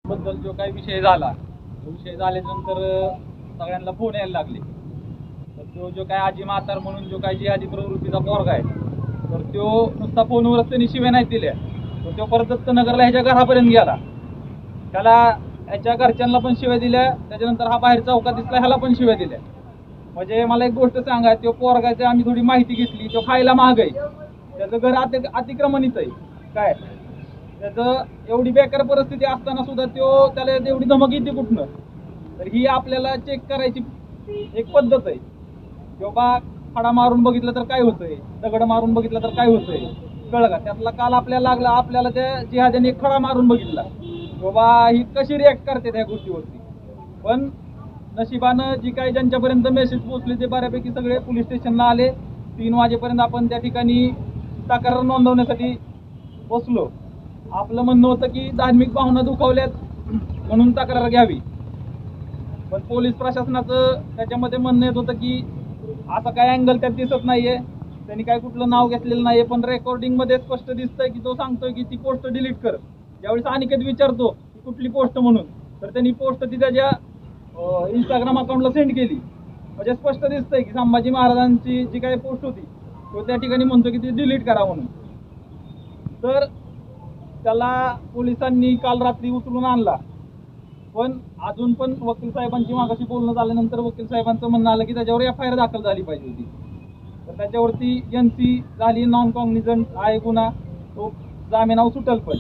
बद्दल जो काही विषय झाला, तो विषय झाल्यानंतर सगळ्यांना फोन यायला लागले. तर तो जो काय आजी म्हातार म्हणून जो काही जिहादी प्रवृत्तीचा पोरगा आहे, तर तो नुसता फोनवरच त्यांनी शिव्या नाही दिल्या, तर तो परत दत्तनगरला ह्याच्या घरापर्यंत गेला. त्याला ह्याच्या घरच्यांना पण शिव्या दिल्या, त्याच्यानंतर हा बाहेर चौकात दिसला, ह्याला पण शिव्या दिल्या. म्हणजे मला एक गोष्ट सांगा, तो पोरगाची आम्ही थोडी माहिती घेतली, तो खायला महाग आहे, त्याचं घर अतिक्रमणित आहे, काय त्याचं एवढी बेकार परिस्थिती असताना सुद्धा त्याला एवढी धमक येते कुठनं? तर ही आपल्याला चेक करायची एक पद्धत आहे. किंवा खडा मारून बघितलं तर काय होतंय, दगड मारून बघितलं तर काय होतंय, कळलं का? त्यातला काल आपल्याला लागला, आपल्याला त्या जिहाद्याने एक खडा मारून बघितला, किंवा ही कशी रिॲक्ट करते त्या गोष्टीवरती. पण नशिबानं जी काही ज्यांच्यापर्यंत मेसेज पोहोचले ते बऱ्यापैकी सगळे पोलीस स्टेशनला आले. 3 वाजेपर्यंत आपण त्या ठिकाणी तक्रार नोंदवण्यासाठी बसलो. आपलं म्हणणं होतं की धार्मिक भावना दुखावल्यात म्हणून तक्रार घ्यावी, पण पोलीस प्रशासनाचं त्याच्यामध्ये म्हणणं येत होतं की असं काय अँगल त्यात दिसत नाहीये, त्यांनी काय कुठलं नाव घेतलेलं नाहीये, पण रेकॉर्डिंगमध्ये स्पष्ट दिसतंय की तो सांगतोय की ती पोस्ट डिलीट कर. ज्यावेळेस अनिकेत विचारतो की कुठली पोस्ट म्हणून, तर त्यांनी पोस्ट ती त्याच्या इंस्टाग्राम अकाउंटला सेंड केली. म्हणजे स्पष्ट दिसतंय की संभाजी महाराजांची जी काही पोस्ट होती तो त्या ठिकाणी म्हणतो की ती डिलीट करा म्हणून. तर त्याला पोलिसांनी काल रात्री उचलून आणला, पण अजून पण वकील साहेबांची मागाशी बोलणं झाल्यानंतर वकील साहेबांचं म्हणणं आलं की त्याच्यावर FIR दाखल झाली पाहिजे होती. तर त्याच्यावरती NC झाली, नॉन कॉग्निझंट आहे गुन्हा, तो जामिनावर सुटल. पण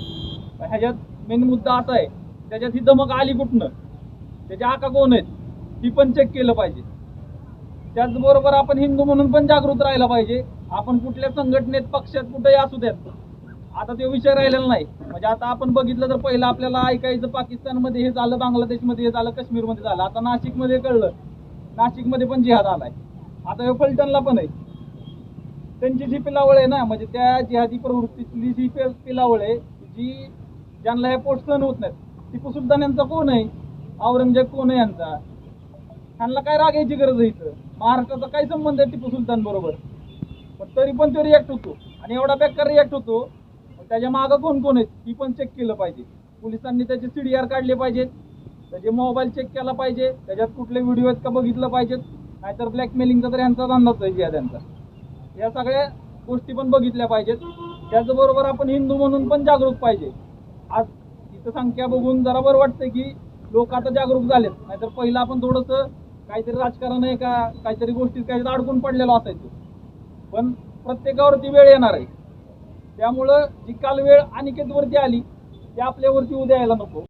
ह्याच्यात मेन मुद्दा असा आहे, त्याच्यात ही धमक आली कुठनं, त्याच्या आका कोण आहेत ही पण चेक केलं पाहिजे. त्याचबरोबर आपण हिंदू म्हणून पण जागृत राहायला पाहिजे. आपण कुठल्या संघटनेत पक्षात कुठेही असू द्यात, आता तो विषय राहिलेला नाही. म्हणजे आता आपण बघितलं तर पहिलं आपल्याला ऐकायचं पाकिस्तानमध्ये हे झालं, बांगलादेशमध्ये हे झालं, काश्मीरमध्ये झालं, आता नाशिकमध्ये कळलं, नाशिकमध्ये पण जिहाद आलाय. आता हे फलटणला पण आहे. त्यांची जी पिलावळ आहे ना, म्हणजे त्या जिहादी प्रवृत्तीतली जी पिलावळ आहे, जी ज्यांना हे पोस्ट सहन होत नाहीत. टिपू सुलतान यांचा कोण आहे, औरंगजेब कोण आहे यांचा, ह्यांना काय राग यायची गरज आहे? इथं महाराष्ट्राचा काय संबंध आहे टिपू सुलतान बरोबर? पण तरी पण तो रिॲक्ट होतो, आणि एवढा बेकार रिॲक्ट होतो. त्याच्या मागं कोण कोण आहेत ही पण चेक केलं पाहिजे. पोलिसांनी त्याचे CDR काढले पाहिजेत, त्याचे मोबाईल चेक केला पाहिजे, त्याच्यात कुठले व्हिडिओ आहेत का बघितलं पाहिजेत. नाहीतर ब्लॅकमेलिंगचा तर यांचा धंदाच आहे जिहाद्यांचा. या सगळ्या गोष्टी पण बघितल्या पाहिजेत. त्याचबरोबर आपण हिंदू म्हणून पण जागरूक पाहिजे. आज इथं संख्या बघून जरा बरं वाटतंय की लोक आता जागरूक झालेत, नाहीतर पहिलं आपण थोडंसं काहीतरी राजकारण आहे का काहीतरी गोष्टीत काहीतरी अडकून पडलेलो असायचो. पण प्रत्येकावरती वेळ येणार आहे, त्यामुळं जी काल वेळ अनिकेतवरती आली ती आपल्यावरती उद्या यायला नको.